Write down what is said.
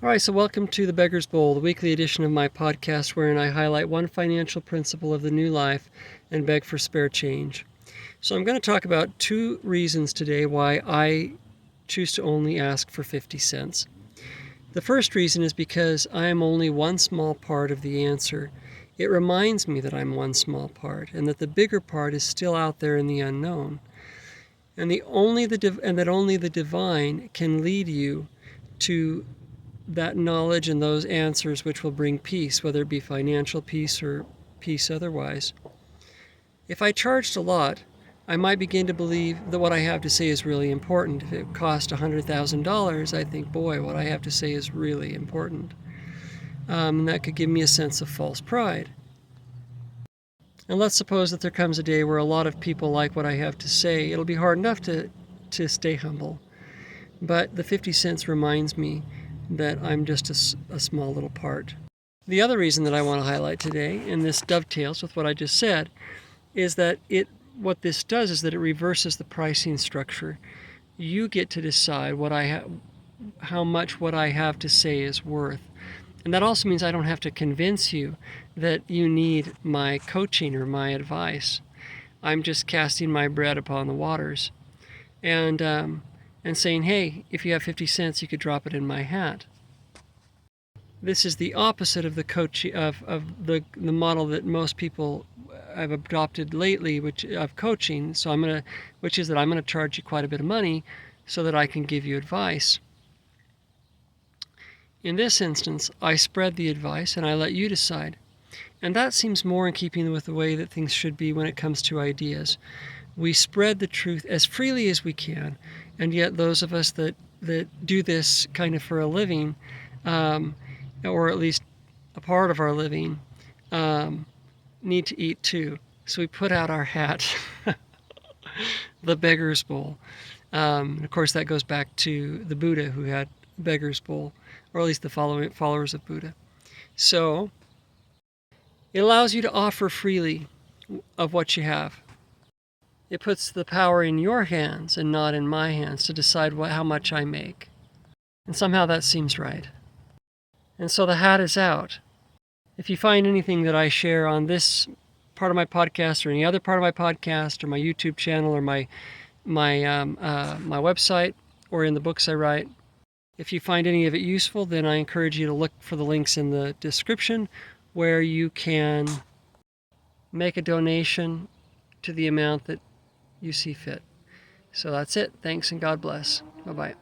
All right, so welcome to the Beggar's Bowl, the weekly edition of my podcast wherein I highlight one financial principle of the new life and beg for spare change. So I'm going to talk about two reasons today why I choose to only ask for 50 cents. The first reason is because I am only one small part of the answer. It reminds me that I'm one small part and that the bigger part is still out there in the unknown. And that only the divine can lead you to that knowledge and those answers which will bring peace, whether it be financial peace or peace otherwise. If I charged a lot, I might begin to believe that what I have to say is really important. If it cost $100,000, I think, boy, what I have to say is really important. And that could give me a sense of false pride. And let's suppose that there comes a day where a lot of people like what I have to say. It'll be hard enough to stay humble. But the 50 cents reminds me that I'm just a small little part. The other reason that I want to highlight today, and this dovetails with what I just said, is that what this does is that it reverses the pricing structure. You get to decide how much what I have to say is worth. And that also means I don't have to convince you that you need my coaching or my advice. I'm just casting my bread upon the waters and saying, hey, if you have 50 cents, you could drop it in my hat. This is the opposite of the model that most people have adopted lately, of coaching. Which is that I'm going to charge you quite a bit of money so that I can give you advice. In this instance, I spread the advice and I let you decide. And that seems more in keeping with the way that things should be when it comes to ideas. We spread the truth as freely as we can, and yet those of us that do this kind of for a living, or at least a part of our living, need to eat too. So we put out our hat, the Beggar's Bowl. Of course, that goes back to the Buddha, who had Beggar's Bowl, or at least the followers of Buddha. So it allows you to offer freely of what you have. It puts the power in your hands and not in my hands to decide how much I make. And somehow that seems right. And so the hat is out. If you find anything that I share on this part of my podcast or any other part of my podcast or my YouTube channel or my website or in the books I write, if you find any of it useful, then I encourage you to look for the links in the description where you can make a donation to the amount that you see fit. So that's it. Thanks and God bless. Bye-bye.